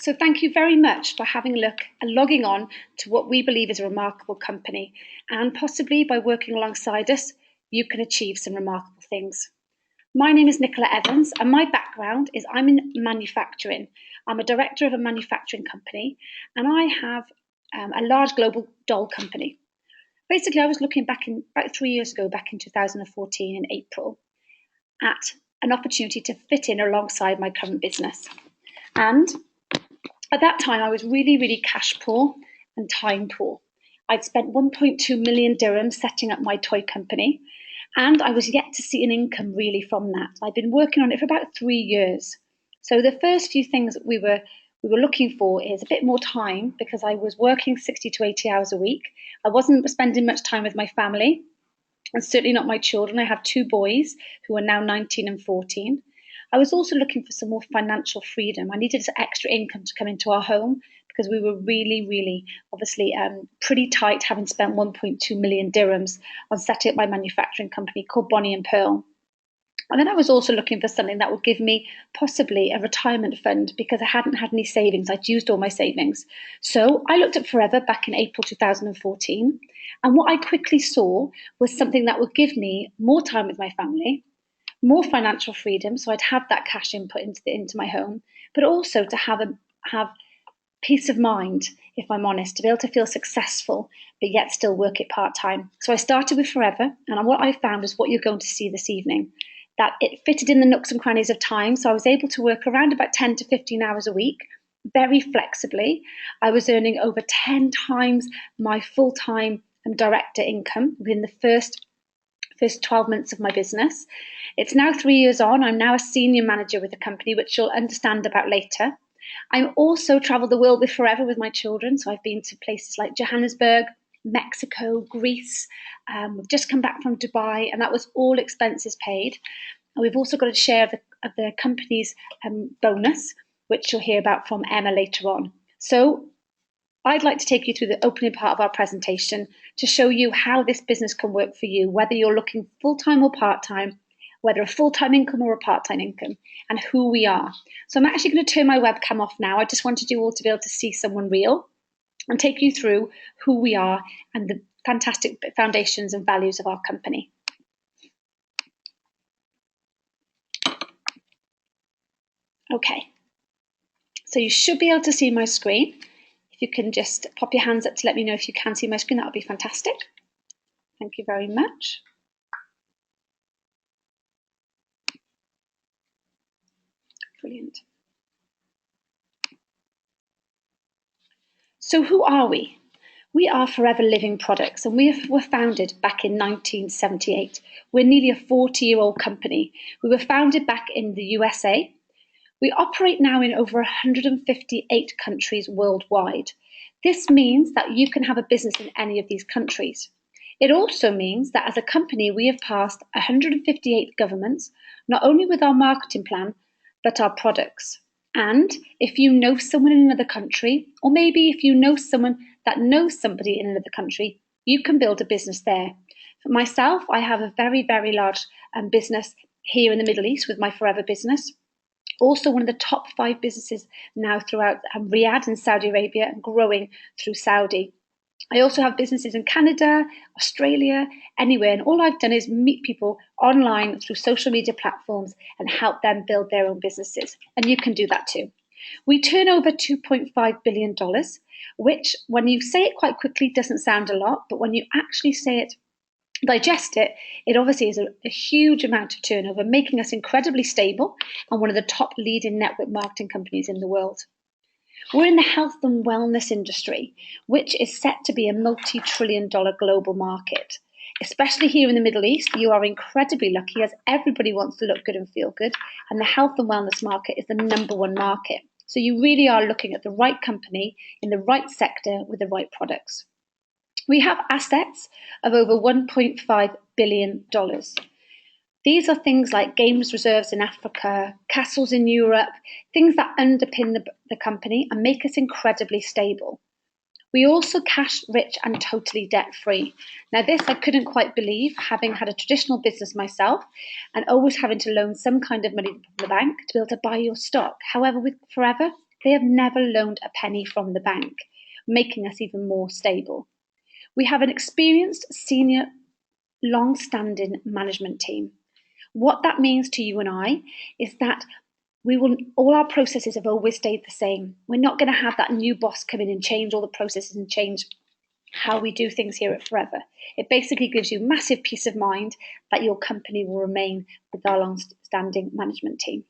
So thank you very much for having a look and logging on to what we believe is a remarkable company. And possibly by working alongside us, you can achieve some remarkable things. My name is Nicola Evans, and my background is I'm in manufacturing. I'm a director of a manufacturing company, and I have a large global doll company. Basically, I was looking back about 3 years ago, back in 2014 in April, at an opportunity to fit in alongside my current business. And at that time, I was really, really cash poor and time poor. I'd spent 1.2 million dirhams setting up my toy company, and I was yet to see an income really from that. I'd been working on it for about 3 years. So the first few things that we were looking for is a bit more time, because I was working 60 to 80 hours a week. I wasn't spending much time with my family, and certainly not my children. I have 2 boys who are now 19 and 14. I was also looking for some more financial freedom. I needed some extra income to come into our home, because we were really, really, obviously, pretty tight, having spent 1.2 million dirhams on setting up my manufacturing company called Bonnie and Pearl. And then I was also looking for something that would give me possibly a retirement fund, because I hadn't had any savings. I'd used all my savings. So I looked at Forever back in April 2014. And what I quickly saw was something that would give me more time with my family, more financial freedom, so I'd have that cash input into my home, but also to have peace of mind, if I'm honest, to be able to feel successful, but yet still work it part-time. So I started with Forever, and what I found is what you're going to see this evening, that it fitted in the nooks and crannies of time. So I was able to work around about 10 to 15 hours a week, very flexibly. I was earning over 10 times my full-time director income within the first 12 months of my business. It's now 3 years on. I'm now a senior manager with the company, which you'll understand about later. I also traveled the world with Forever with my children. So I've been to places like Johannesburg, Mexico, Greece. We've just come back from Dubai, and that was all expenses paid. And we've also got a share of the company's bonus, which you'll hear about from Emma later on. So I'd like to take you through the opening part of our presentation to show you how this business can work for you, whether you're looking full-time or part-time, whether a full-time income or a part-time income, and who we are. So I'm actually going to turn my webcam off now. I just wanted you all to be able to see someone real and take you through who we are and the fantastic foundations and values of our company. Okay, so you should be able to see my screen. If you can just pop your hands up to let me know if you can see my screen, that would be fantastic. Thank you very much. Brilliant. So who are we? We are Forever Living Products, and we were founded back in 1978. We're nearly a 40-year-old company. We were founded back in the USA. We operate now in over 158 countries worldwide. This means that you can have a business in any of these countries. It also means that as a company, we have passed 158 governments, not only with our marketing plan, but our products. And if you know someone in another country, or maybe if you know someone that knows somebody in another country, you can build a business there. For myself, I have a very, very large business here in the Middle East with my Forever business. Also one of the top 5 businesses now throughout Riyadh in Saudi Arabia, and growing through Saudi. I also have businesses in Canada, Australia, anywhere, and all I've done is meet people online through social media platforms and help them build their own businesses. And you can do that too. We turn over $2.5 billion, which when you say it quite quickly doesn't sound a lot, but when you actually say it, digest it, it obviously is a huge amount of turnover, making us incredibly stable and one of the top leading network marketing companies in the world. We're in the health and wellness industry, which is set to be a multi-trillion-dollar global market. Especially here in the Middle East, you are incredibly lucky, as everybody wants to look good and feel good, and the health and wellness market is the #1 market. So you really are looking at the right company in the right sector with the right products. We have assets of over $1.5 billion. These are things like games reserves in Africa, castles in Europe, things that underpin the company and make us incredibly stable. We also cash rich and totally debt free. Now this I couldn't quite believe, having had a traditional business myself and always having to loan some kind of money from the bank to be able to buy your stock. However, with Forever, They have never loaned a penny from the bank, making us even more stable. We have an experienced, senior, long-standing management team. What that means to you and I is that all our processes have always stayed the same. We're not going to have that new boss come in and change all the processes and change how we do things here at Forever. It basically gives you massive peace of mind that your company will remain with our long-standing management team.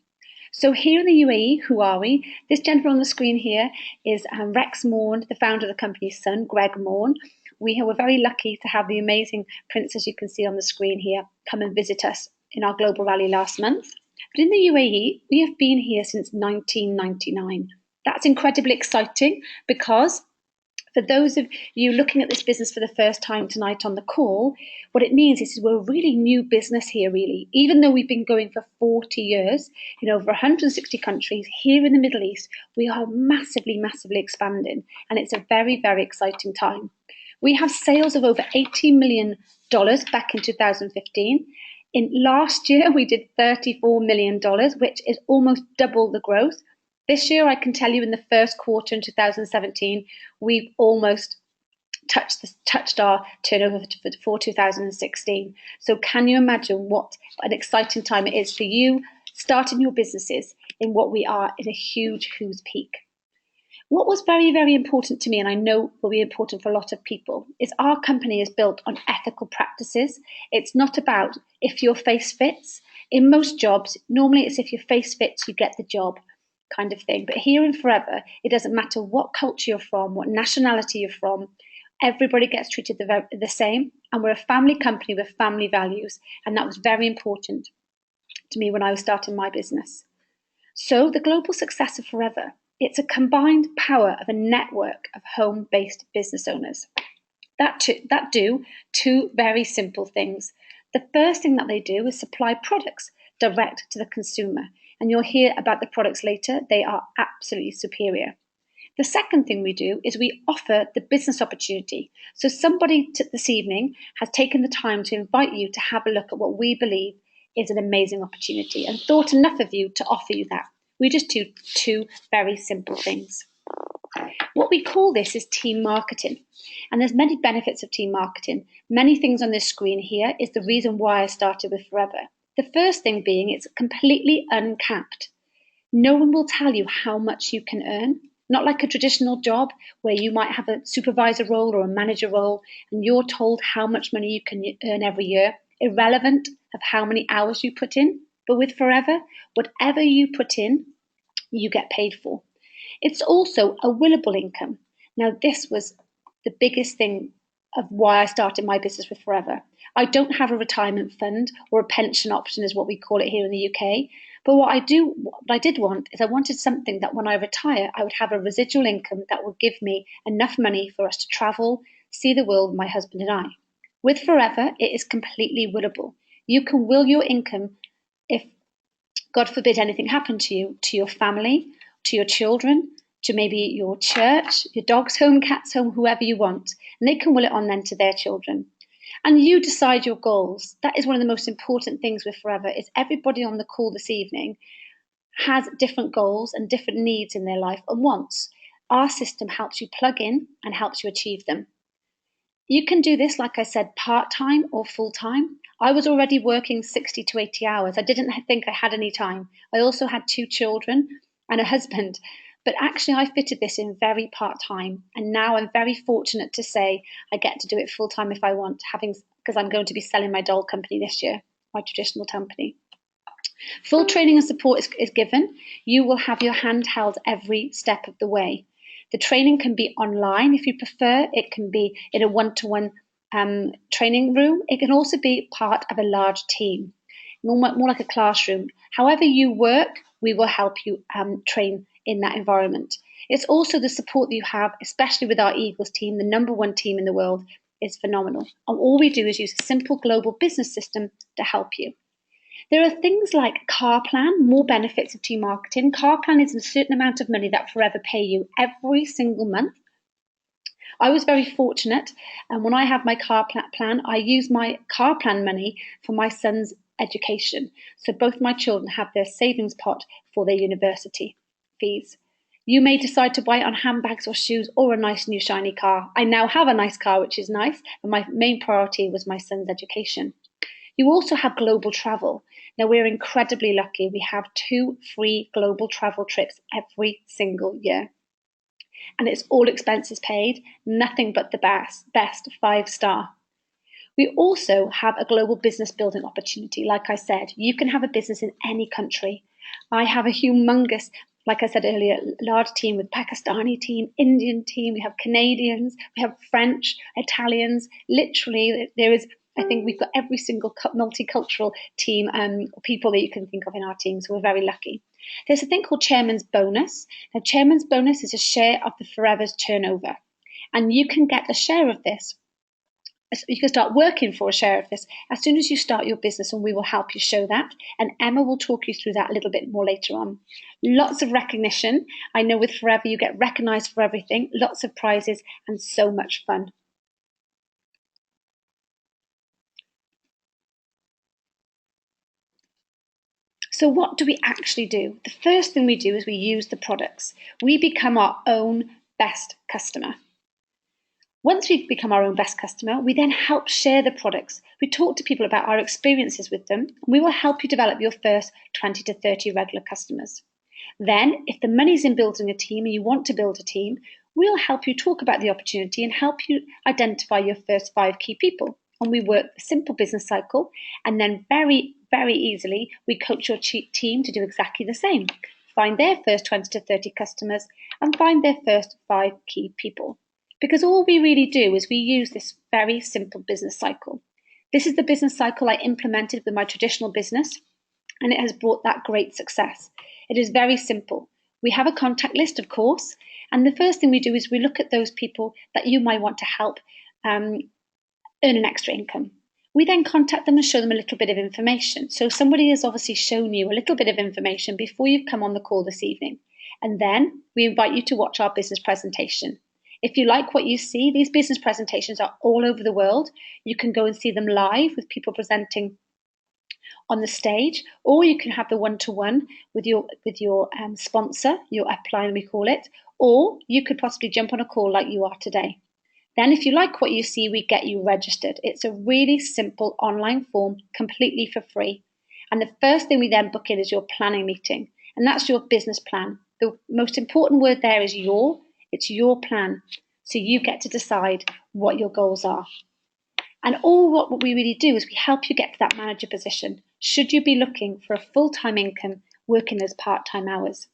So here in the UAE, who are we? This gentleman on the screen here is Rex Morn, the founder of the company's son, Greg Morn. We were very lucky to have the amazing prince, as you can see on the screen here, come and visit us in our global rally last month. But in the UAE, we have been here since 1999. That's incredibly exciting because for those of you looking at this business for the first time tonight on the call, what it means is we're a really new business here, really. Even though we've been going for 40 years in over 160 countries here in the Middle East, we are massively, massively expanding. And it's a very, very exciting time. We have sales of over $80 million back in 2015. In last year, we did $34 million, which is almost double the growth. This year, I can tell you in the first quarter in 2017, we've almost touched our turnover for 2016. So can you imagine what an exciting time it is for you starting your businesses in what we are in a huge who's peak? What was very, very important to me, and I know will be important for a lot of people, is our company is built on ethical practices. It's not about if your face fits. In most jobs, normally it's if your face fits, you get the job kind of thing. But here in Forever, it doesn't matter what culture you're from, what nationality you're from, everybody gets treated the same. And we're a family company with family values. And that was very important to me when I was starting my business. So the global success of Forever, it's a combined power of a network of home-based business owners that do two very simple things. The first thing that they do is supply products direct to the consumer. And you'll hear about the products later. They are absolutely superior. The second thing we do is we offer the business opportunity. So somebody this evening has taken the time to invite you to have a look at what we believe is an amazing opportunity and thought enough of you to offer you that. We just do two very simple things. What we call this is team marketing. And there's many benefits of team marketing. Many things on this screen here is the reason why I started with Forever. The first thing being it's completely uncapped. No one will tell you how much you can earn. Not like a traditional job where you might have a supervisor role or a manager role and you're told how much money you can earn every year, irrelevant of how many hours you put in. But with Forever, whatever you put in, you get paid for. It's also a willable income. Now, this was the biggest thing of why I started my business with Forever. I don't have a retirement fund or a pension option, is what we call it here in the UK. But what I did want is I wanted something that when I retire, I would have a residual income that would give me enough money for us to travel, see the world, my husband and I. With Forever, it is completely willable. You can will your income if, God forbid, anything happened to you, to your family, to your children, to maybe your church, your dog's home, cat's home, whoever you want. And they can will it on then to their children. And you decide your goals. That is one of the most important things with Forever is everybody on the call this evening has different goals and different needs in their life and wants. Our system helps you plug in and helps you achieve them. You can do this, like I said, part-time or full-time. I was already working 60 to 80 hours. I didn't think I had any time. I also had 2 children and a husband. But actually, I fitted this in very part-time. And now I'm very fortunate to say I get to do it full-time if I want, because I'm going to be selling my doll company this year, my traditional company. Full training and support is given. You will have your hand held every step of the way. The training can be online if you prefer. It can be in a one-to-one training room. It can also be part of a large team, more like a classroom. However you work, we will help you train in that environment. It's also the support that you have, especially with our Eagles team, the #1 team in the world, is phenomenal. And all we do is use a simple global business system to help you. There are things like Car Plan, more benefits of team marketing. Car Plan is a certain amount of money that Forever pay you every single month. I was very fortunate, and when I have my car plan, I use my car plan money for my son's education. So both my children have their savings pot for their university fees. You may decide to buy it on handbags or shoes or a nice new shiny car. I now have a nice car, which is nice, but my main priority was my son's education. You also have global travel. Now, we're incredibly lucky. We have 2 free global travel trips every single year. And it's all expenses paid, nothing but the best 5-star. We also have a global business building opportunity. Like I said, you can have a business in any country. I have a humongous, like I said earlier, large team with Pakistani team, Indian team, we have Canadians, we have French, Italians. Literally, there is, I think we've got every single multicultural team, people that you can think of in our team. So we're very lucky. There's a thing called Chairman's Bonus. Now, Chairman's Bonus is a share of the Forever's turnover. And you can get a share of this. You can start working for a share of this as soon as you start your business, and we will help you show that. And Emma will talk you through that a little bit more later on. Lots of recognition. I know with Forever, you get recognized for everything, lots of prizes, and so much fun. So what do we actually do? The first thing we do is we use the products. We become our own best customer. Once we've become our own best customer, we then help share the products. We talk to people about our experiences with them, and we will help you develop your first 20 to 30 regular customers. Then, if the money's in building a team and you want to build a team, we'll help you talk about the opportunity and help you identify your first 5 key people. And we work a simple business cycle, and then very, very easily, we coach your team to do exactly the same. Find their first 20 to 30 customers and find their first 5 key people. Because all we really do is we use this very simple business cycle. This is the business cycle I implemented with my traditional business, and it has brought that great success. It is very simple. We have a contact list, of course, and the first thing we do is we look at those people that you might want to help earn an extra income. We then contact them and show them a little bit of information. So somebody has obviously shown you a little bit of information before you've come on the call this evening. And then we invite you to watch our business presentation. If you like what you see, these business presentations are all over the world. You can go and see them live with people presenting on the stage, or you can have the one-to-one with your sponsor, your upline we call it, or you could possibly jump on a call like you are today. Then if you like what you see, we get you registered. It's a really simple online form, completely for free. And the first thing we then book in is your planning meeting, and that's your business plan. The most important word there is your. It's your plan. So you get to decide what your goals are. And all what we really do is we help you get to that manager position, should you be looking for a full-time income working as part-time hours.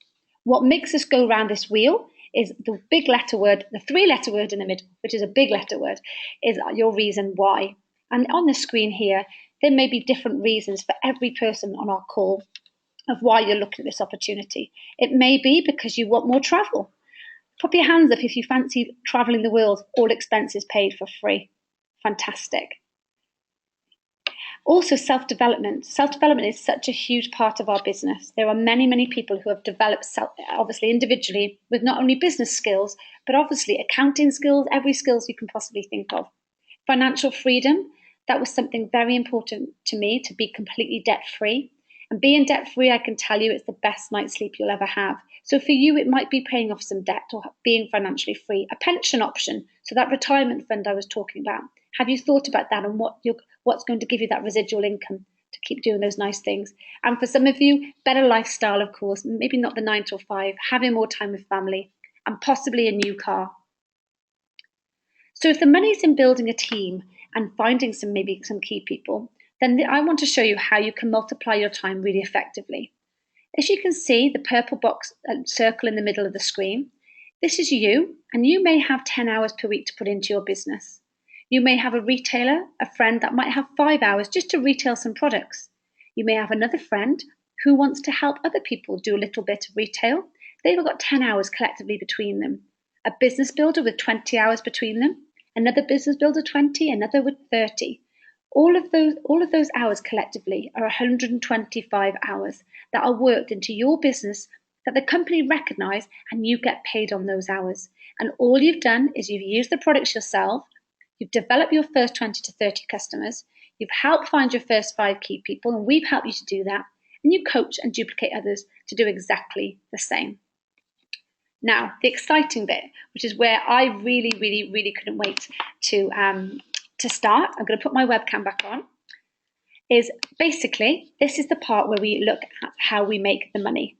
What makes us go round this wheel is the big letter word, the 3-letter word in the middle, which is a big letter word, is your reason why. And on the screen here, there may be different reasons for every person on our call of why you're looking at this opportunity. It may be because you want more travel. Put your hands up if you fancy traveling the world, all expenses paid for free. Fantastic. Also, self-development. Self-development is such a huge part of our business. There are many, many people who have developed obviously individually with not only business skills, but obviously accounting skills, every skills you can possibly think of. Financial freedom, that was something very important to me, to be completely debt-free. And being debt-free, I can tell you, it's the best night's sleep you'll ever have. So for you, it might be paying off some debt or being financially free. A pension option, so that retirement fund I was talking about. Have you thought about that and what's going to give you that residual income to keep doing those nice things? And for some of you, better lifestyle, of course, maybe not the 9 to 5, having more time with family, and possibly a new car. So if the money's in building a team and finding maybe some key people, then I want to show you how you can multiply your time really effectively. As you can see, the purple box circle in the middle of the screen, this is you, and you may have 10 hours per week to put into your business. You may have a retailer, a friend that might have 5 hours just to retail some products. You may have another friend who wants to help other people do a little bit of retail. They've got 10 hours collectively between them. A business builder with 20 hours between them, another business builder 20, another with 30. All of those hours collectively are 125 hours that are worked into your business that the company recognise, and you get paid on those hours. And all you've done is you've used the products yourself, you've developed your first 20 to 30 customers, you've helped find your first 5 key people, and we've helped you to do that, and you coach and duplicate others to do exactly the same. Now, the exciting bit, which is where I really, really, really couldn't wait to start. I'm going to put my webcam back on. Is basically, this is the part where we look at how we make the money.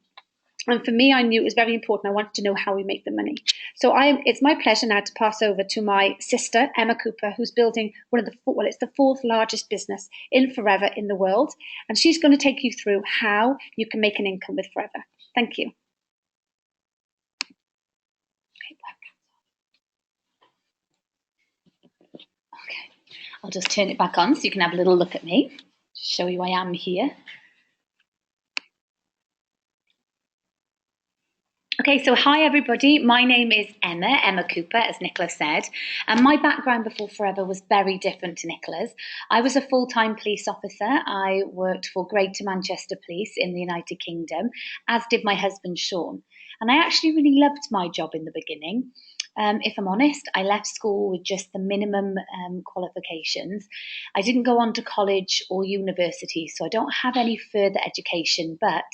And for me, I knew it was very important. I wanted to know how we make the money. So it's my pleasure now to pass over to my sister, Emma Cooper, who's building it's the fourth largest business in Forever in the world. And she's going to take you through how you can make an income with Forever. Thank you. Okay, I'll just turn it back on so you can have a little look at me, show you I am here. Okay, so hi everybody, my name is Emma Cooper, as Nicola said, and my background before Forever was very different to Nicola's. I was a full-time police officer. I worked for Greater Manchester Police in the United Kingdom, as did my husband Sean, and I actually really loved my job in the beginning. If I'm honest, I left school with just the minimum qualifications. I didn't go on to college or university, so I don't have any further education, but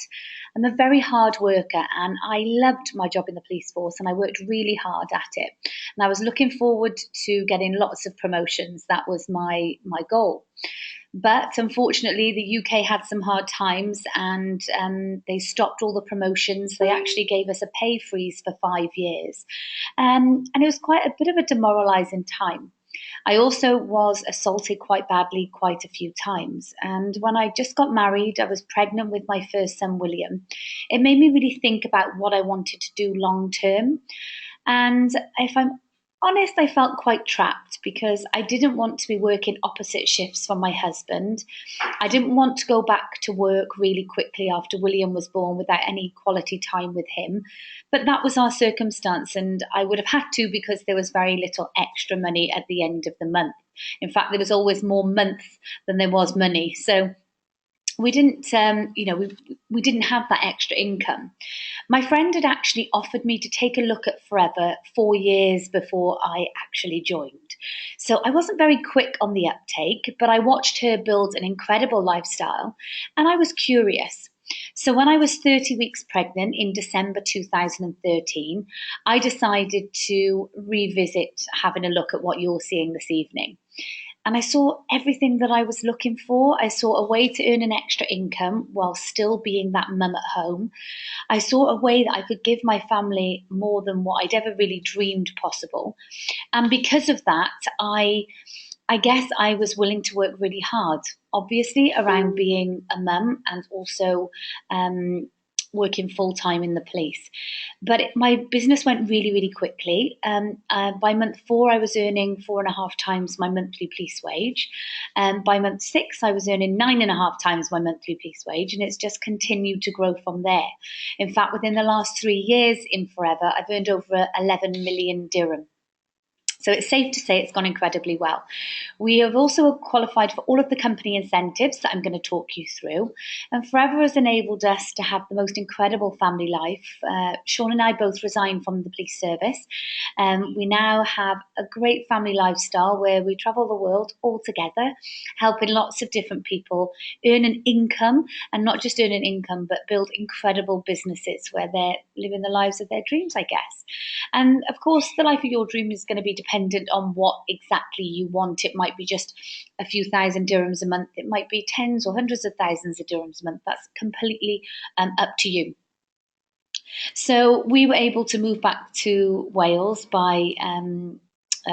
I'm a very hard worker and I loved my job in the police force and I worked really hard at it. And I was looking forward to getting lots of promotions. That was my goal. But unfortunately, the UK had some hard times and they stopped all the promotions. They actually gave us a pay freeze for 5 years. And it was quite a bit of a demoralising time. I also was assaulted quite badly quite a few times. And when I just got married, I was pregnant with my first son, William. It made me really think about what I wanted to do long term. And if I'm honest, I felt quite trapped because I didn't want to be working opposite shifts from my husband. I didn't want to go back to work really quickly after William was born without any quality time with him. But that was our circumstance, and I would have had to because there was very little extra money at the end of the month. In fact, there was always more month than there was money. So we didn't, we didn't have that extra income. My friend had actually offered me to take a look at Forever 4 years before I actually joined. So I wasn't very quick on the uptake, but I watched her build an incredible lifestyle and I was curious. So when I was 30 weeks pregnant in December 2013, I decided to revisit having a look at what you're seeing this evening. And I saw everything that I was looking for. I saw a way to earn an extra income while still being that mum at home. I saw a way that I could give my family more than what I'd ever really dreamed possible. And because of that, I guess I was willing to work really hard, obviously around being a mum and also working full time in the police. But my business went really, really quickly. By month 4, I was earning 4.5 times my monthly police wage. By month 6, I was earning 9.5 times my monthly police wage, and it's just continued to grow from there. In fact, within the last 3 years in Forever, I've earned over 11 million dirham. So it's safe to say it's gone incredibly well. We have also qualified for all of the company incentives that I'm going to talk you through. And Forever has enabled us to have the most incredible family life. Sean and I both resigned from the police service. We now have a great family lifestyle where we travel the world all together, helping lots of different people earn an income, and not just earn an income, but build incredible businesses where they're living the lives of their dreams, I guess. And of course, the life of your dream is going to be dependent on what exactly you want. It might be just a few thousand dirhams a month. It might be tens or hundreds of thousands of dirhams a month. That's completely up to you. So we were able to move back to Wales by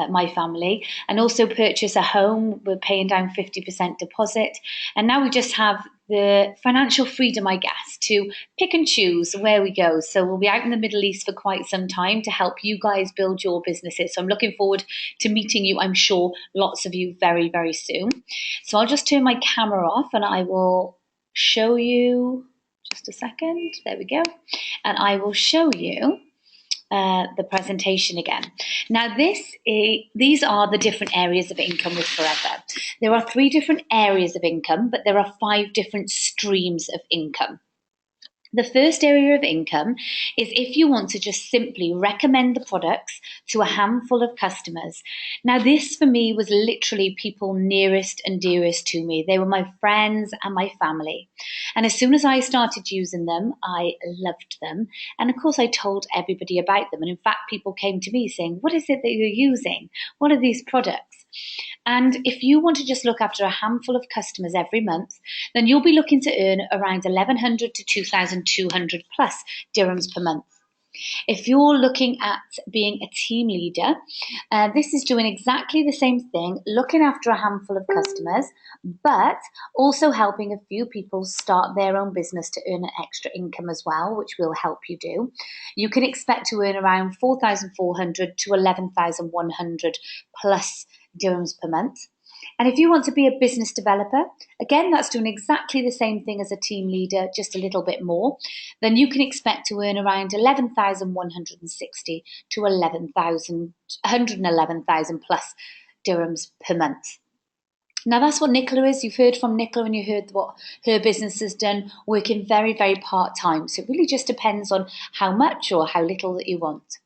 my family and also purchase a home. We're paying down 50% deposit. And now we just have the financial freedom, I guess, to pick and choose where we go. So we'll be out in the Middle East for quite some time to help you guys build your businesses. So I'm looking forward to meeting you, I'm sure, lots of you very, very soon. So I'll just turn my camera off and I will show you, just a second, there we go. And I will show you the presentation again. Now, these are the different areas of income with Forever. There are 3 different areas of income, but there are 5 different streams of income. The first area of income is if you want to just simply recommend the products to a handful of customers. Now, this for me was literally people nearest and dearest to me. They were my friends and my family. And as soon as I started using them, I loved them. And of course, I told everybody about them. And in fact, people came to me saying, "What is it that you're using? What are these products?" And if you want to just look after a handful of customers every month, then you'll be looking to earn around 1,100 to 2,200 plus dirhams per month. If you're looking at being a team leader, this is doing exactly the same thing, looking after a handful of customers, but also helping a few people start their own business to earn an extra income as well, which will help you do. You can expect to earn around 4,400 to 11,100 plus dirhams per month. And if you want to be a business developer, again, that's doing exactly the same thing as a team leader, just a little bit more, then you can expect to earn around 11,160 to 111,000 plus dirhams per month. Now, that's what Nicola is. You've heard from Nicola and you heard what her business has done, working very, very part-time. So it really just depends on how much or how little that you want.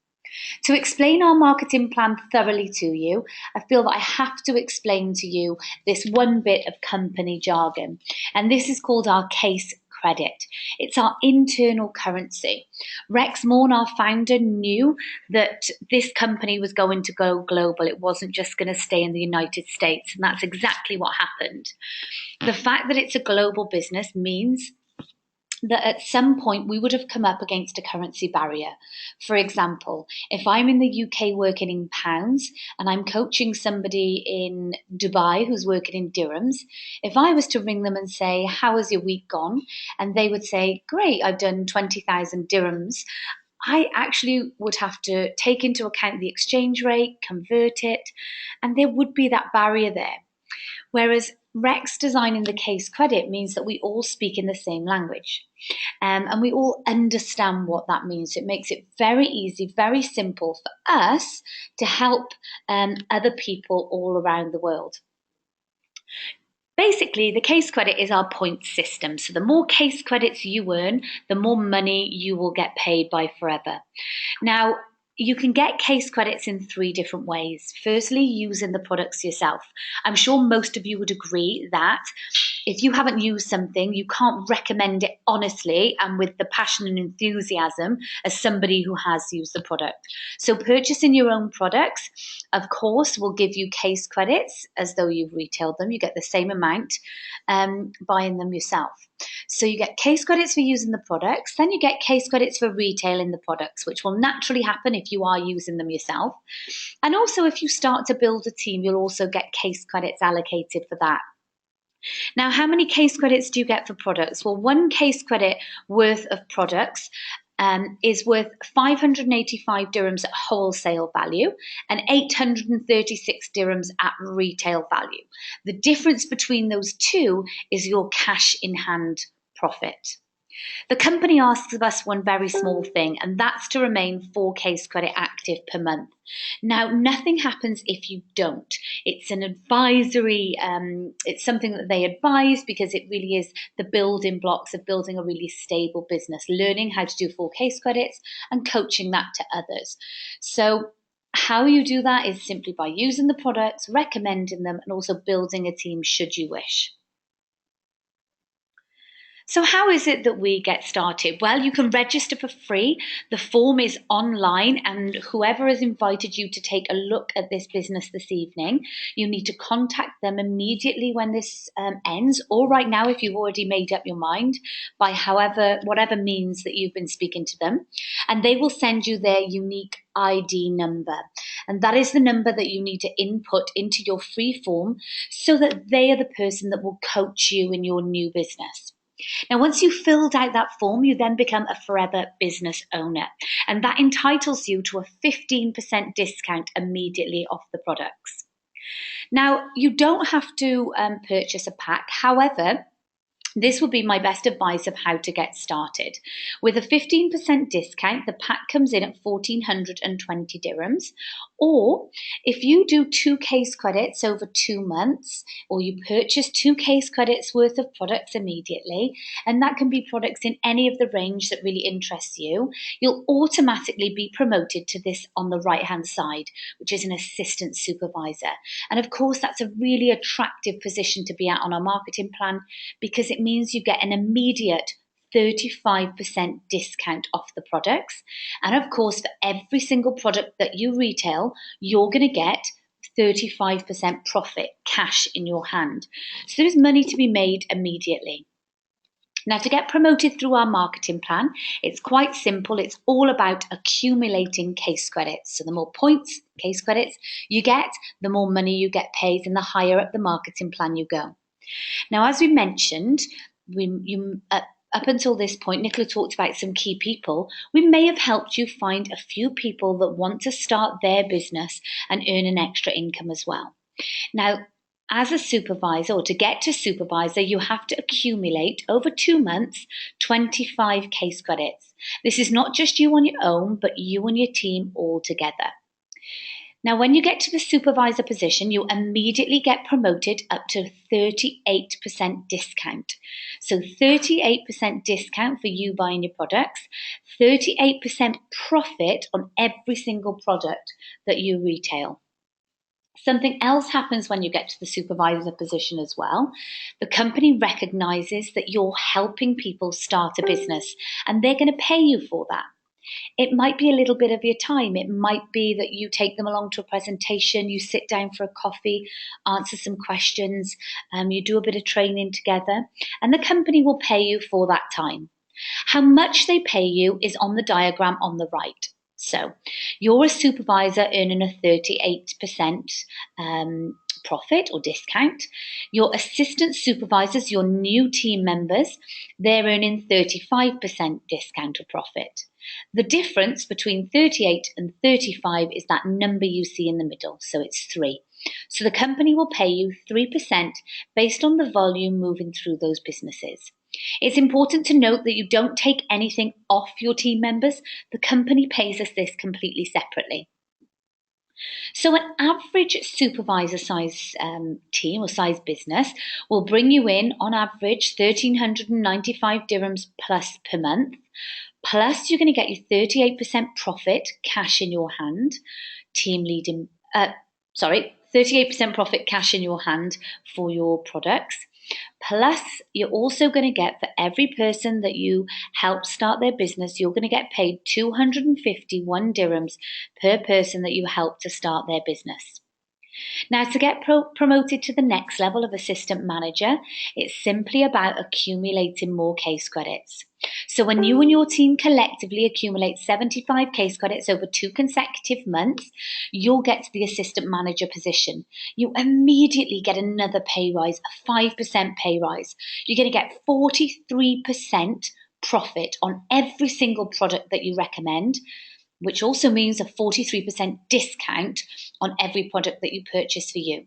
To explain our marketing plan thoroughly to you, I feel that I have to explain to you this one bit of company jargon, and this is called our case credit. It's our internal currency. Rex Morn, our founder, knew that this company was going to go global. It wasn't just going to stay in the United States, and that's exactly what happened. The fact that it's a global business means that at some point we would have come up against a currency barrier. For example, if I'm in the UK working in pounds and I'm coaching somebody in Dubai who's working in dirhams, if I was to ring them and say, "How has your week gone?" and they would say, "Great, I've done 20,000 dirhams," I actually would have to take into account the exchange rate, convert it, and there would be that barrier there. Whereas Rex designing the case credit means that we all speak in the same language, and we all understand what that means. It makes it very easy, very simple for us to help other people all around the world. Basically, the case credit is our point system. So the more case credits you earn, the more money you will get paid by Forever. Now, you can get case credits in 3 different ways. Firstly, using the products yourself. I'm sure most of you would agree that if you haven't used something, you can't recommend it honestly and with the passion and enthusiasm as somebody who has used the product. So purchasing your own products, of course, will give you case credits as though you've retailed them. You get the same amount buying them yourself. So you get case credits for using the products, then you get case credits for retailing the products, which will naturally happen if you are using them yourself. And also if you start to build a team, you'll also get case credits allocated for that. Now, how many case credits do you get for products? Well, 1 case credit worth of products is worth 585 dirhams at wholesale value and 836 dirhams at retail value. The difference between those two is your cash in hand profit. The company asks of us one very small thing, and that's to remain 4 case credit active per month. Now, nothing happens if you don't. It's an advisory, it's something that they advise because it really is the building blocks of building a really stable business, learning how to do 4 case credits and coaching that to others. So how you do that is simply by using the products, recommending them, and also building a team should you wish. So how is it that we get started? Well, you can register for free. The form is online, and whoever has invited you to take a look at this business this evening, you need to contact them immediately when this ends, or right now if you've already made up your mind, by whatever means that you've been speaking to them, and they will send you their unique ID number. And that is the number that you need to input into your free form so that they are the person that will coach you in your new business. Now, once you've filled out that form, you then become a Forever business owner, and that entitles you to a 15% discount immediately off the products. Now, you don't have to purchase a pack. However, This would be my best advice of how to get started. With a 15% discount, the pack comes in at 1,420 dirhams. Or if you do 2 case credits over 2 months, or you purchase 2 case credits worth of products immediately, and that can be products in any of the range that really interests you, you'll automatically be promoted to this on the right-hand side, which is an assistant supervisor. And of course, that's a really attractive position to be at on our marketing plan, because it means you get an immediate 35% discount off the products. And of course, for every single product that you retail, you're going to get 35% profit cash in your hand. So there's money to be made immediately. Now, to get promoted through our marketing plan, it's quite simple. It's all about accumulating case credits. So the more points, case credits you get, the more money you get paid, and the higher up the marketing plan you go. Now, as we mentioned, up until this point, Nicola talked about some key people. We may have helped you find a few people that want to start their business and earn an extra income as well. Now, as a supervisor, or to get to supervisor, you have to accumulate over 2 months 25 case credits. This is not just you on your own, but you and your team all together. Now, when you get to the supervisor position, you immediately get promoted up to 38% discount. So 38% discount for you buying your products, 38% profit on every single product that you retail. Something else happens when you get to the supervisor position as well. The company recognizes that you're helping people start a business, and they're going to pay you for that. It might be a little bit of your time. It might be that you take them along to a presentation, you sit down for a coffee, answer some questions, you do a bit of training together, and the company will pay you for that time. How much they pay you is on the diagram on the right. So you're a supervisor earning a 38% profit or discount. Your assistant supervisors, your new team members, they're earning 35% discount or profit. The difference between 38 and 35 is that number you see in the middle, so it's 3. So the company will pay you 3% based on the volume moving through those businesses. It's important to note that you don't take anything off your team members. The company pays us this completely separately. So an average supervisor size team or size business will bring you in on average 1,395 dirhams plus per month. Plus, you're going to get your 38% profit cash in your hand. 38% profit cash in your hand for your products. Plus, you're also going to get, for every person that you help start their business, you're going to get paid 251 dirhams per person that you help to start their business. Now, to get promoted to the next level of assistant manager, it's simply about accumulating more case credits. So when you and your team collectively accumulate 75 case credits over 2 consecutive months, you'll get to the assistant manager position. You immediately get another pay rise, a 5% pay rise. You're going to get 43% profit on every single product that you recommend, which also means a 43% discount on every product that you purchase for you.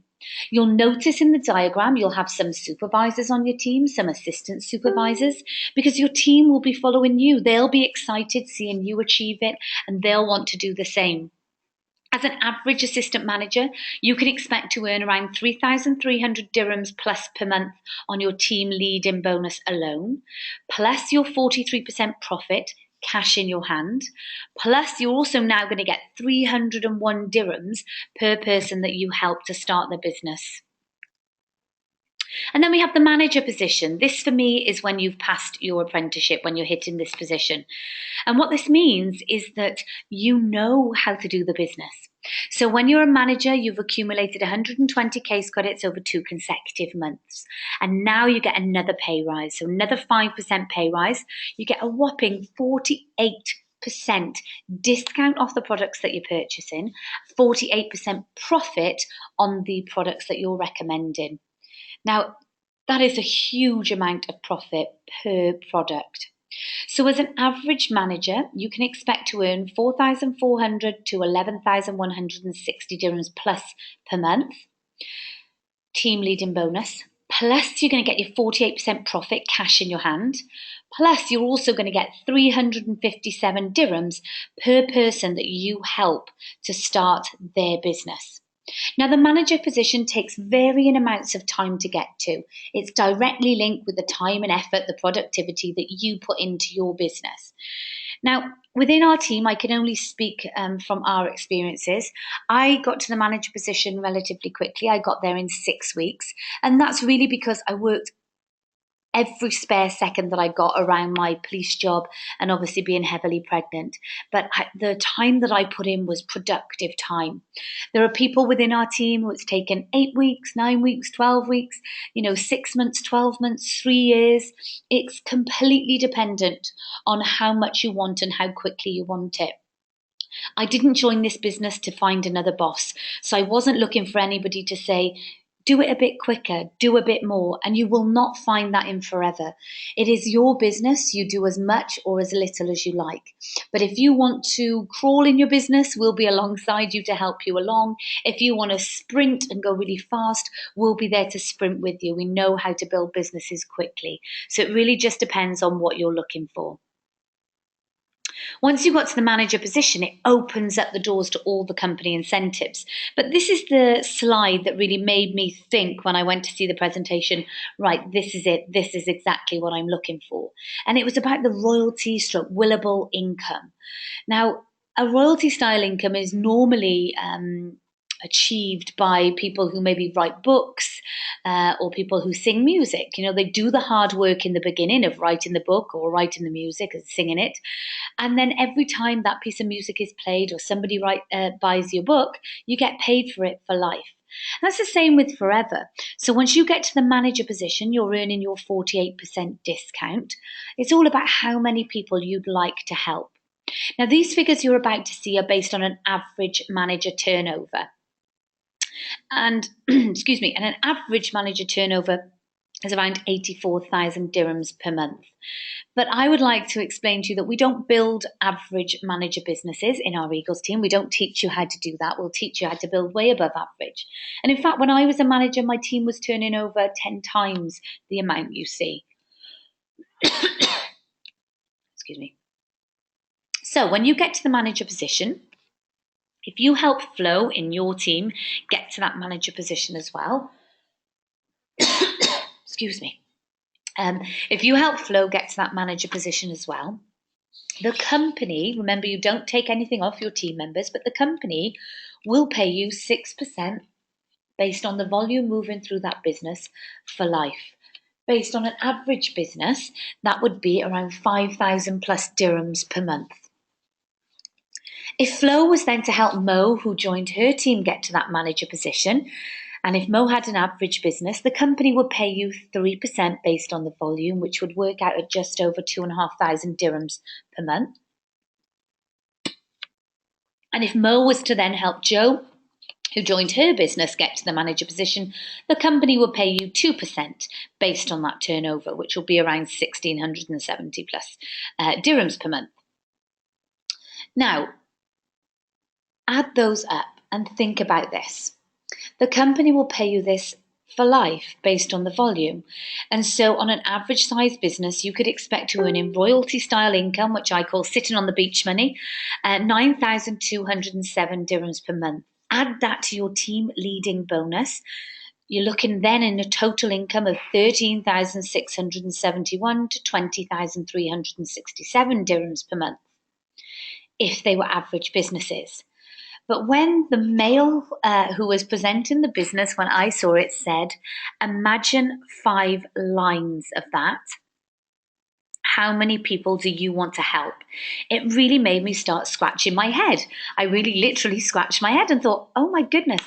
You'll notice in the diagram, you'll have some supervisors on your team, some assistant supervisors, because your team will be following you. They'll be excited seeing you achieve it, and they'll want to do the same. As an average assistant manager, you can expect to earn around 3,300 dirhams plus per month on your team lead-in bonus alone, plus your 43% profit cash in your hand. Plus, you're also now going to get 301 dirhams per person that you help to start their business. And then we have the manager position. This for me is when you've passed your apprenticeship, when you're hitting this position. And what this means is that you know how to do the business. So when you're a manager, you've accumulated 120 case credits over 2 consecutive months. And now you get another pay rise, so another 5% pay rise. You get a whopping 48% discount off the products that you're purchasing, 48% profit on the products that you're recommending. Now, that is a huge amount of profit per product. So as an average manager, you can expect to earn 4,400 to 11,160 dirhams plus per month, team leading bonus, plus you're going to get your 48% profit cash in your hand, plus you're also going to get 357 dirhams per person that you help to start their business. Now, the manager position takes varying amounts of time to get to. It's directly linked with the time and effort, the productivity that you put into your business. Now, within our team, I can only speak from our experiences. I got to the manager position relatively quickly. I got there in 6 weeks. And that's really because I worked every spare second that I got around my police job and obviously being heavily pregnant. But the time that I put in was productive time. There are people within our team who it's taken 8 weeks, 9 weeks, 12 weeks, 6 months, 12 months, 3 years. It's completely dependent on how much you want and how quickly you want it. I didn't join this business to find another boss. So I wasn't looking for anybody to say, do it a bit quicker, do a bit more, and you will not find that in forever. It is your business. You do as much or as little as you like. But if you want to crawl in your business, we'll be alongside you to help you along. If you want to sprint and go really fast, we'll be there to sprint with you. We know how to build businesses quickly. So it really just depends on what you're looking for. Once you got to the manager position, it opens up the doors to all the company incentives. But this is the slide that really made me think when I went to see the presentation, right, this is it. This is exactly what I'm looking for. And it was about the royalty stroke willable income. Now, a royalty style income is normally achieved by people who maybe write books or people who sing music. They do the hard work in the beginning of writing the book or writing the music and singing it. And then every time that piece of music is played or somebody buys your book, you get paid for it for life. And that's the same with forever. So once you get to the manager position, you're earning your 48% discount. It's all about how many people you'd like to help. Now, these figures you're about to see are based on an average manager turnover. And excuse me, and an average manager turnover is around 84,000 dirhams per month. But I would like to explain to you that we don't build average manager businesses in our Eagles team. We don't teach you how to do that. We'll teach you how to build way above average. And in fact, when I was a manager, my team was turning over 10 times the amount you see. Excuse me. So when you get to the manager position, if you help Flo in your team get to that manager position as well, excuse me. If you help Flo get to that manager position as well, the company, remember you don't take anything off your team members, but the company will pay you 6% based on the volume moving through that business for life. Based on an average business, that would be around 5,000 plus dirhams per month. If Flo was then to help Mo, who joined her team, get to that manager position, and if Mo had an average business, the company would pay you 3% based on the volume, which would work out at just over 2,500 dirhams per month. And if Mo was to then help Jo, who joined her business, get to the manager position, the company would pay you 2% based on that turnover, which will be around 1,670 plus dirhams per month. Now, add those up and think about this. The company will pay you this for life based on the volume. And so on an average size business, you could expect to earn in royalty style income, which I call sitting on the beach money, 9,207 dirhams per month. Add that to your team leading bonus. You're looking then in a total income of 13,671 to 20,367 dirhams per month if they were average businesses. But when the male who was presenting the business, when I saw it, said, imagine 5 lines of that. How many people do you want to help? It really made me start scratching my head. I really literally scratched my head and thought, oh my goodness,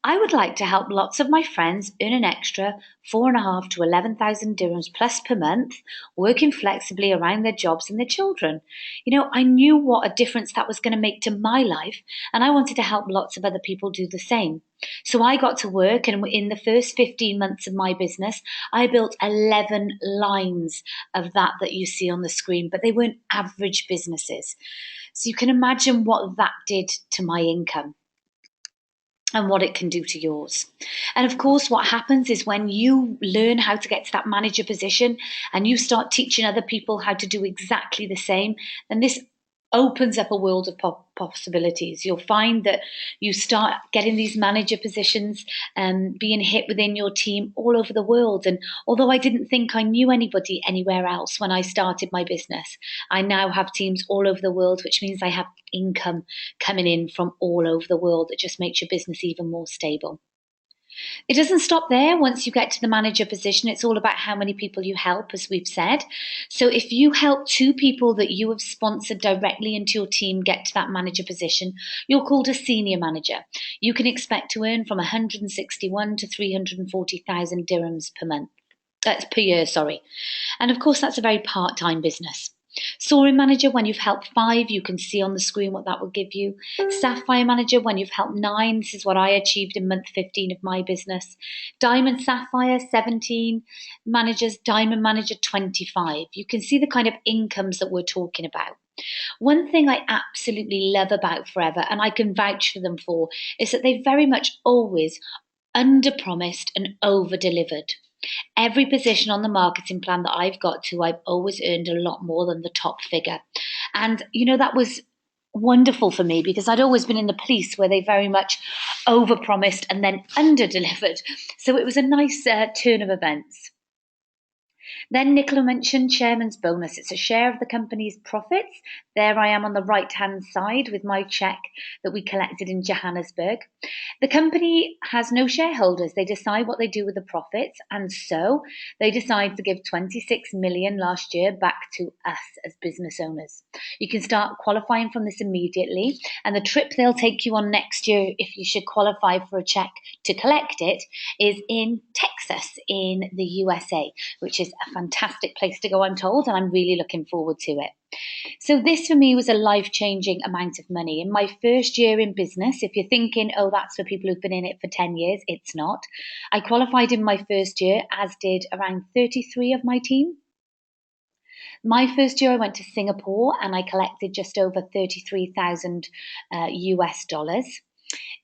I would like to help lots of my friends earn an extra 4,500 to 11,000 dirhams plus per month, working flexibly around their jobs and their children. I knew what a difference that was going to make to my life, and I wanted to help lots of other people do the same. So I got to work, and in the first 15 months of my business, I built 11 lines of that you see on the screen, but they weren't average businesses. So you can imagine what that did to my income. and what it can do to yours. And of course, what happens is when you learn how to get to that manager position and you start teaching other people how to do exactly the same, then this opens up a world of possibilities. You'll find that you start getting these manager positions and being hit within your team all over the world. And although I didn't think I knew anybody anywhere else when I started my business, I now have teams all over the world, which means I have income coming in from all over the world that just makes your business even more stable. It doesn't stop there. Once you get to the manager position, it's all about how many people you help, as we've said. So if you help 2 people that you have sponsored directly into your team get to that manager position, you're called a senior manager. You can expect to earn from 161 to 340,000 dirhams per month. That's per year, sorry. And of course, that's a very part-time business. Soaring manager, when you've helped 5, you can see on the screen what that will give you. Sapphire manager, when you've helped 9, this is what I achieved in month 15 of my business. Diamond Sapphire, 17 managers. Diamond manager, 25. You can see the kind of incomes that we're talking about. One thing I absolutely love about Forever, and I can vouch for them for, is that they very much always under-promised and over-delivered. Every position on the marketing plan that I've got to, I've always earned a lot more than the top figure. And, that was wonderful for me because I'd always been in the police where they very much overpromised and then under-delivered. So it was a nice turn of events. Then Nicola mentioned chairman's bonus. It's a share of the company's profits. There I am on the right-hand side with my check that we collected in Johannesburg. The company has no shareholders. They decide what they do with the profits, and so they decide to give 26 million last year back to us as business owners. You can start qualifying from this immediately, and the trip they'll take you on next year, if you should qualify for a check to collect it, is in Texas in the USA, which is a fantastic place to go, I'm told, and I'm really looking forward to it. So this for me was a life-changing amount of money. In my first year in business, if you're thinking, oh, that's for people who've been in it for 10 years, it's not. I qualified in my first year, as did around 33 of my team. My first year I went to Singapore and I collected just over 33,000 US dollars.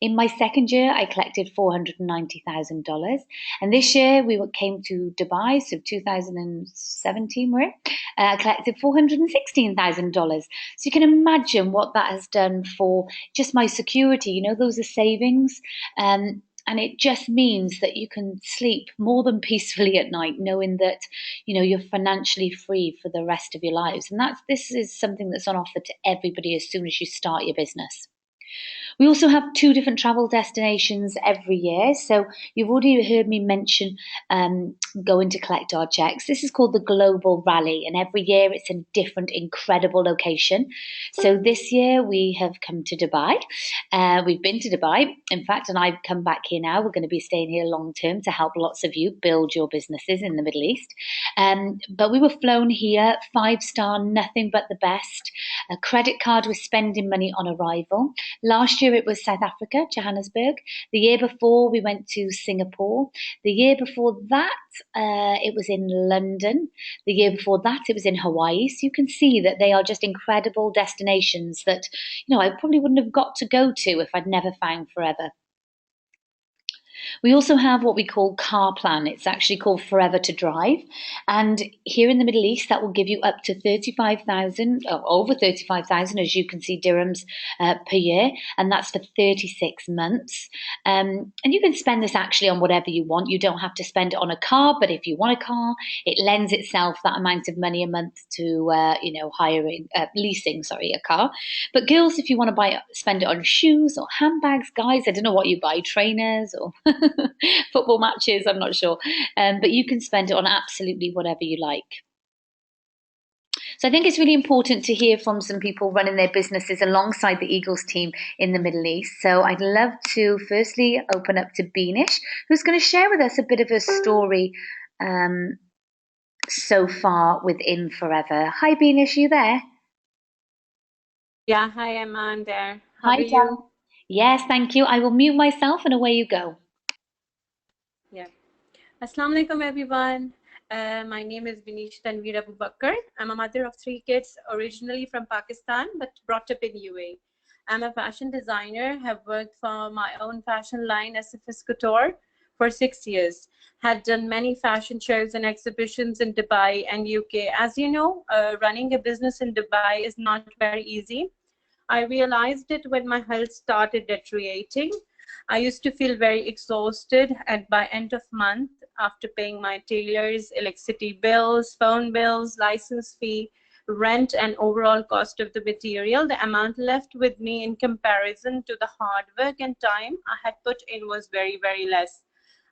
In my second year, I collected $490,000. And this year, we came to Dubai, so 2017, I collected $416,000. So you can imagine what that has done for just my security. Those are savings. And it just means that you can sleep more than peacefully at night, knowing that, you're financially free for the rest of your lives. And this is something that's on offer to everybody as soon as you start your business. We also have 2 different travel destinations every year. So you've already heard me mention going to collect our checks. This is called the Global Rally, and every year it's a different incredible location. So this year we have come to Dubai. We've been to Dubai, in fact, and I've come back here now. We're going to be staying here long term to help lots of you build your businesses in the Middle East. But we were flown here, 5-star, nothing but the best. A credit card with spending money on arrival. Last year it was South Africa, Johannesburg. The year before we went to Singapore. The year before that it was in London. The year before that it was in Hawaii. So you can see that they are just incredible destinations that I probably wouldn't have got to go to if I'd never found Forever. We also have what we call Car Plan. It's actually called Forever to Drive. And here in the Middle East, that will give you up to 35,000, over 35,000, as you can see, dirhams per year. And that's for 36 months. And you can spend this actually on whatever you want. You don't have to spend it on a car, but if you want a car, it lends itself that amount of money a month to, leasing a car. But girls, if you want to spend it on shoes or handbags, guys, I don't know what you buy, trainers or football matches, I'm not sure. But you can spend it on absolutely whatever you like. So I think it's really important to hear from some people running their businesses alongside the Eagles team in the Middle East. So I'd love to firstly open up to Beanish, who's going to share with us a bit of a story so far within Forever. Hi, Beanish, you there? Yeah, hi, Emma, I'm there. How are you? Yes, thank you. I will mute myself and away you go. Yeah. Assalamu alaikum, everyone. My name is Beanish Tanveer Abu Bakr. I'm a mother of 3 kids, originally from Pakistan, but brought up in UAE. I'm a fashion designer, have worked for my own fashion line, SFS Couture, for 6 years. Had done many fashion shows and exhibitions in Dubai and UK. As you know, running a business in Dubai is not very easy. I realized it when my health started deteriorating. I used to feel very exhausted, and by end of month, after paying my tailors, electricity bills, phone bills, license fee, rent, and overall cost of the material, the amount left with me in comparison to the hard work and time I had put in was very, very less.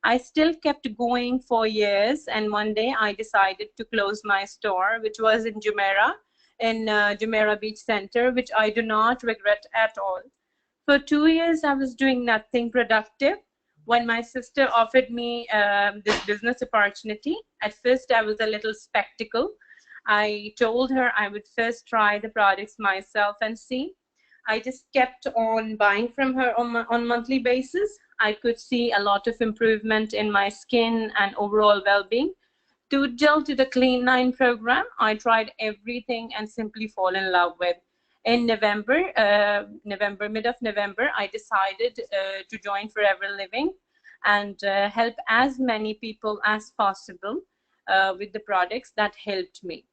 I still kept going for years, and one day I decided to close my store, which was in Jumeirah, in Jumeirah Beach Center, which I do not regret at all. For 2 years, I was doing nothing productive. When my sister offered me this business opportunity, at first I was a little skeptical. I told her I would first try the products myself and see. I just kept on buying from her on monthly basis. I could see a lot of improvement in my skin and overall well-being. To gel to the Clean 9 program, I tried everything and simply fall in love with. In mid of November, I decided to join Forever Living and help as many people as possible with the products that helped me.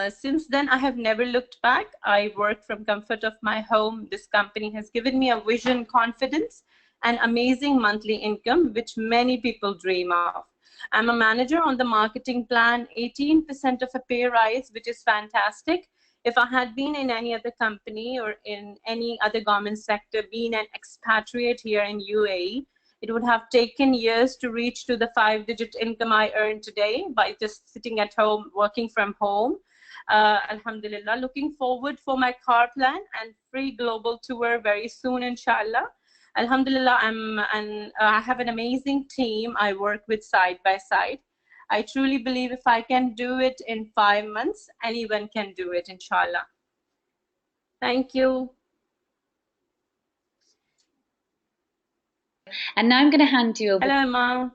Since then, I have never looked back. I work from comfort of my home. This company has given me a vision, confidence, and amazing monthly income, which many people dream of. I'm a manager on the marketing plan, 18% of a pay rise, which is fantastic. If I had been in any other company or in any other government sector, being an expatriate here in UAE, it would have taken years to reach to the 5-digit income I earn today by just sitting at home, working from home. Alhamdulillah, looking forward for my car plan and free global tour very soon, inshallah. Alhamdulillah, I have an amazing team I work with side by side. I truly believe if I can do it in 5 months, anyone can do it, inshallah. Thank you. And now I'm going to hand you over. Hello, Emma.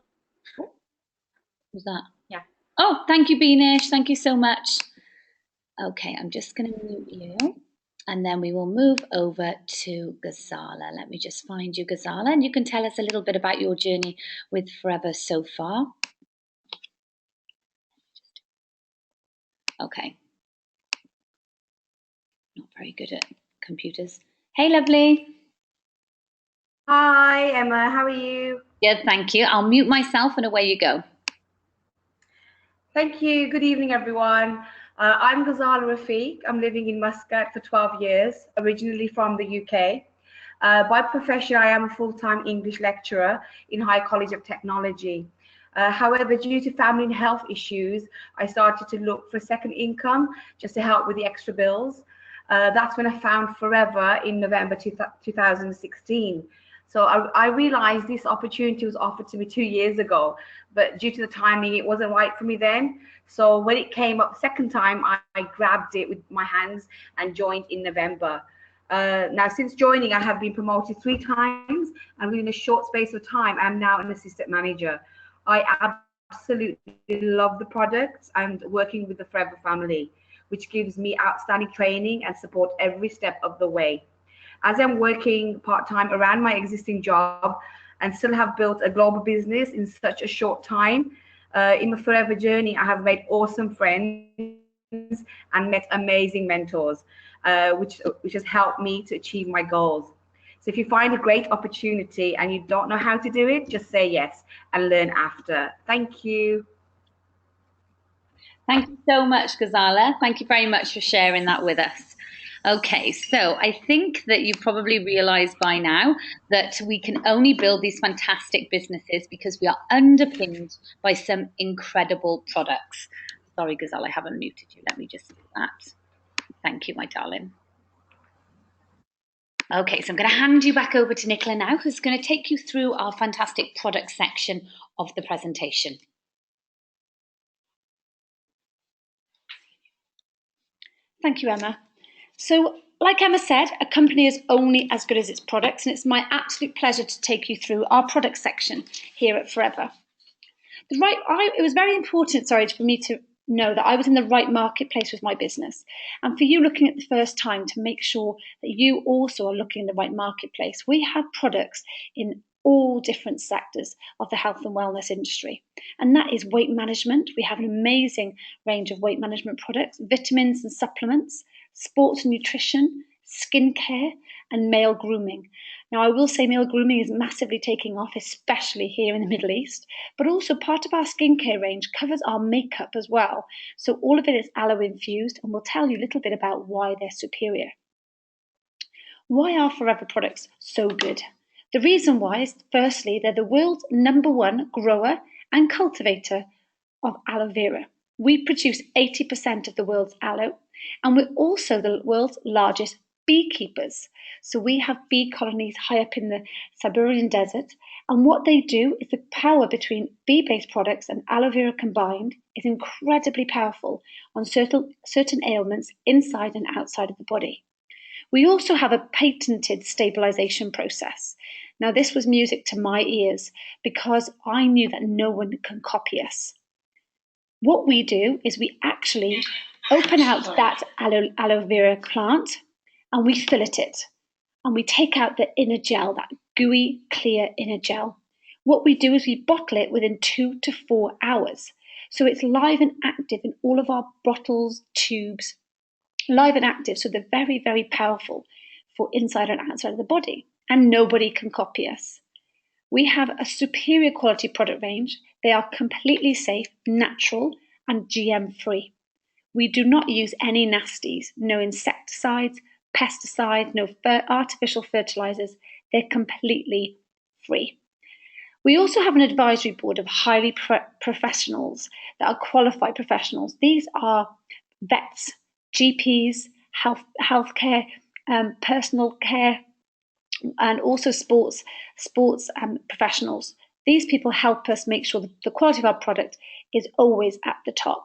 Who's that? Yeah. Oh, thank you, Beenish. Thank you so much. Okay, I'm just going to mute you. And then we will move over to Ghazala. Let me just find you, Ghazala, and you can tell us a little bit about your journey with Forever so far. Okay. Not very good at computers. Hey, lovely. Hi, Emma. How are you? Good, thank you. I'll mute myself and away you go. Thank you. Good evening, everyone. I'm Ghazala Rafiq. I'm living in Muscat for 12 years, originally from the UK. By profession, I am a full-time English lecturer in High College of Technology. However, due to family and health issues, I started to look for a second income just to help with the extra bills. That's when I found Forever in November 2016. So I realized this opportunity was offered to me 2 years ago, but due to the timing, it wasn't right for me then. So when it came up second time, I grabbed it with my hands and joined in November. Now, since joining, I have been promoted 3 times, and within a short space of time, I'm now an assistant manager. I absolutely love the products and working with the Forever family, which gives me outstanding training and support every step of the way. As I'm working part-time around my existing job and still have built a global business in such a short time, in my Forever journey, I have made awesome friends and met amazing mentors, which has helped me to achieve my goals. So if you find a great opportunity and you don't know how to do it, just say yes and learn after. Thank you. Thank you so much, Ghazala. Thank you very much for sharing that with us. Okay, so I think that you probably realised by now that we can only build these fantastic businesses because we are underpinned by some incredible products. Sorry, Ghazala, I haven't muted you. Let me just do that. Thank you, my darling. Okay, so I'm going to hand you back over to Nicola now, who's going to take you through our fantastic product section of the presentation. Thank you, Emma. So, like Emma said, a company is only as good as its products, and it's my absolute pleasure to take you through our product section here at Forever. It was very important, for me to know that I was in the right marketplace with my business. And for you looking at the first time, to make sure that you also are looking in the right marketplace, we have products in all different sectors of the health and wellness industry. And that is weight management. We have an amazing range of weight management products, vitamins and supplements, sports and nutrition, skincare, and male grooming. Now, I will say male grooming is massively taking off, especially here in the Middle East, but also part of our skincare range covers our makeup as well. So all of it is aloe infused, and we'll tell you a little bit about why they're superior. Why are Forever products so good? The reason why is, firstly, they're the world's #1 grower and cultivator of aloe vera. We produce 80% of the world's aloe, and we're also the world's largest beekeepers. So we have bee colonies high up in the Siberian desert, and what they do is the power between bee-based products and aloe vera combined is incredibly powerful on certain ailments inside and outside of the body. We also have a patented stabilization process. Now, this was music to my ears because I knew that no one can copy us. What we do is we actually open out that aloe vera plant and we fillet it. And we take out the inner gel, that gooey, clear inner gel. What we do is we bottle it within 2 to 4 hours. So it's live and active in all of our bottles, tubes, live and active. So they're very, very powerful for inside and outside of the body. And nobody can copy us. We have a superior quality product range. They are completely safe, natural, and GM free. We do not use any nasties, no insecticides, pesticides, no artificial fertilizers. They're completely free. We also have an advisory board of highly professionals that are qualified professionals. These are vets, GPs, healthcare, personal care, and also sports professionals. These people help us make sure that the quality of our product is always at the top.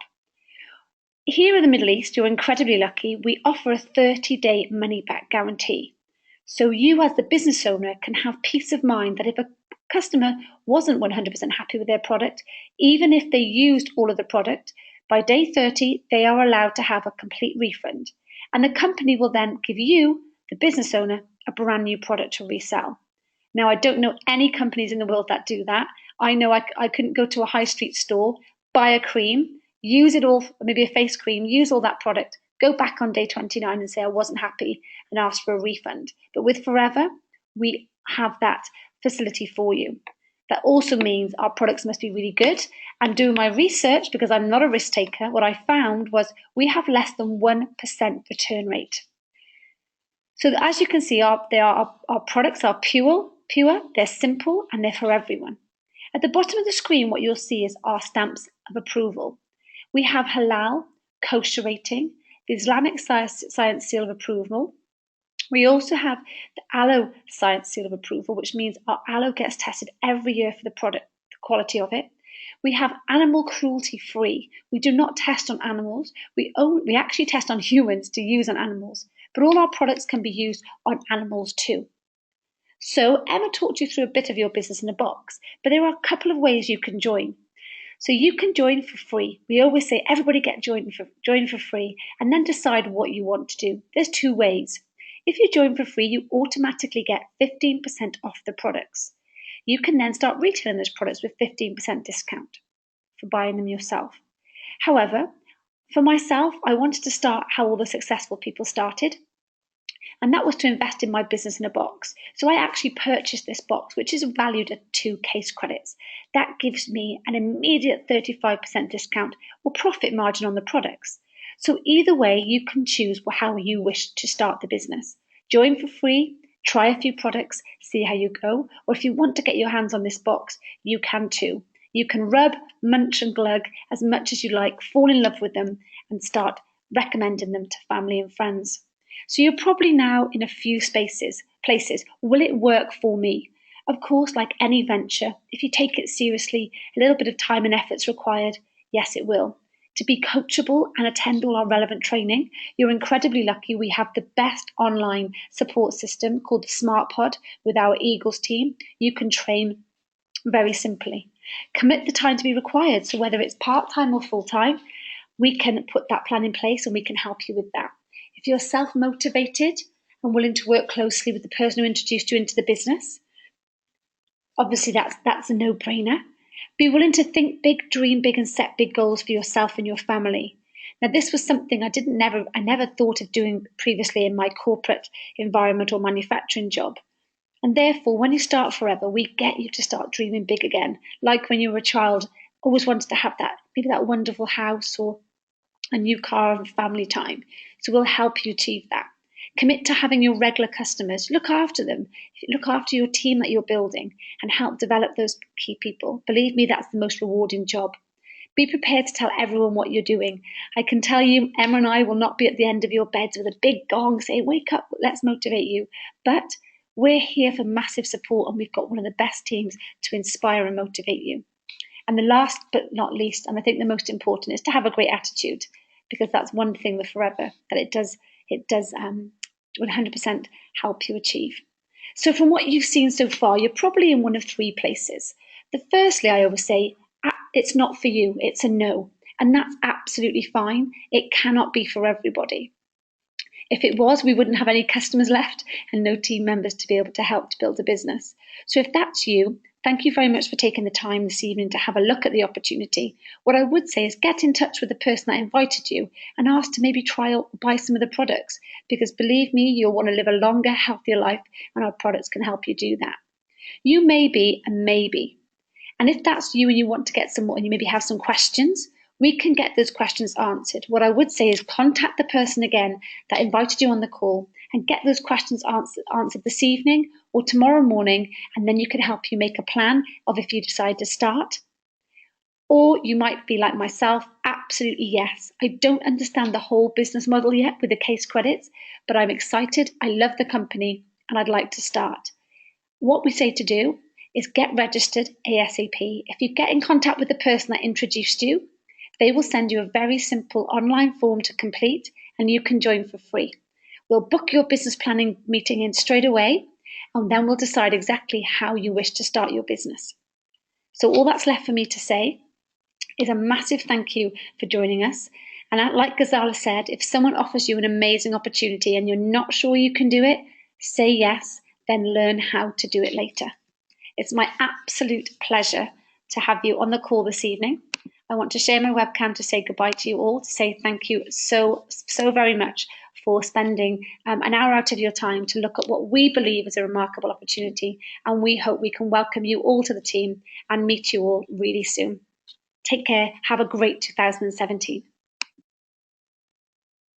Here in the Middle East, you're incredibly lucky. We offer a 30-day money-back guarantee. So you as the business owner can have peace of mind that if a customer wasn't 100% happy with their product, even if they used all of the product, by day 30, they are allowed to have a complete refund. And the company will then give you, the business owner, a brand new product to resell. Now, I don't know any companies in the world that do that. I know I couldn't go to a high street store, buy a cream, use it all, maybe a face cream, use all that product, go back on day 29 and say I wasn't happy and ask for a refund. But with Forever, we have that facility for you. That also means our products must be really good. And doing my research, because I'm not a risk taker, what I found was we have less than 1% return rate. So as you can see, our products are pure, they're simple, and they're for everyone. At the bottom of the screen, what you'll see is our stamps of approval. We have halal, kosher rating, the Islamic Science Seal of Approval. We also have the Aloe Science Seal of Approval, which means our aloe gets tested every year for the product, the quality of it. We have animal cruelty free. We do not test on animals. We actually test on humans to use on animals, but all our products can be used on animals too. So Emma talked you through a bit of your business in a box, but there are a couple of ways you can join. So you can join for free. We always say everybody join for free and then decide what you want to do. There's 2 ways. If you join for free, you automatically get 15% off the products. You can then start retailing those products with 15% discount for buying them yourself. However, for myself, I wanted to start how all the successful people started, and that was to invest in my business in a box. So I actually purchased this box, which is valued at 2 case credits. That gives me an immediate 35% discount or profit margin on the products. So either way, you can choose how you wish to start the business. Join for free, try a few products, see how you go, or if you want to get your hands on this box, you can too. You can rub, munch and glug as much as you like, fall in love with them and start recommending them to family and friends. So you're probably now in a few places. Will it work for me? Of course, like any venture, if you take it seriously, a little bit of time and effort is required. Yes, it will. To be coachable and attend all our relevant training, you're incredibly lucky. We have the best online support system called the SmartPod with our Eagles team. You can train very simply. Commit the time to be required. So whether it's part-time or full-time, we can put that plan in place and we can help you with that. If you're self-motivated and willing to work closely with the person who introduced you into the business, obviously that's a no-brainer. Be willing to think big, dream big, and set big goals for yourself and your family. Now, this was something I never thought of doing previously in my corporate environment or manufacturing job. And therefore, when you start Forever, we get you to start dreaming big again. Like when you were a child, always wanted to have that, maybe that wonderful house or a new car and family time. So we'll help you achieve that. Commit to having your regular customers. Look after them. Look after your team that you're building and help develop those key people. Believe me, that's the most rewarding job. Be prepared to tell everyone what you're doing. I can tell you, Emma and I will not be at the end of your beds with a big gong saying, wake up, let's motivate you. But we're here for massive support, and we've got one of the best teams to inspire and motivate you. And the last but not least, and I think the most important, is to have a great attitude, because that's one thing with Forever that it does 100% help you achieve. So from what you've seen so far, you're probably in one of three places. Firstly, I always say, it's not for you, it's a no. And that's absolutely fine. It cannot be for everybody. If it was, we wouldn't have any customers left and no team members to be able to help to build a business. So if that's you, thank you very much for taking the time this evening to have a look at the opportunity. What I would say is get in touch with the person that invited you and ask to maybe try or buy some of the products, because believe me, you'll want to live a longer, healthier life, and our products can help you do that. You may be a maybe. And if that's you and you want to get some more and you maybe have some questions, we can get those questions answered. What I would say is contact the person again that invited you on the call and get those questions answered this evening or tomorrow morning, and then you can help you make a plan of if you decide to start. Or you might be like myself, absolutely yes. I don't understand the whole business model yet with the case credits, but I'm excited, I love the company, and I'd like to start. What we say to do is get registered ASAP. If you get in contact with the person that introduced you, they will send you a very simple online form to complete, and you can join for free. We'll book your business planning meeting in straight away, and then we'll decide exactly how you wish to start your business. So all that's left for me to say is a massive thank you for joining us. And like Ghazala said, if someone offers you an amazing opportunity and you're not sure you can do it, say yes, then learn how to do it later. It's my absolute pleasure to have you on the call this evening. I want to share my webcam to say goodbye to you all, to say thank you so very much for spending an hour out of your time to look at what we believe is a remarkable opportunity, and we hope we can welcome you all to the team and meet you all really soon. Take care. Have a great 2017.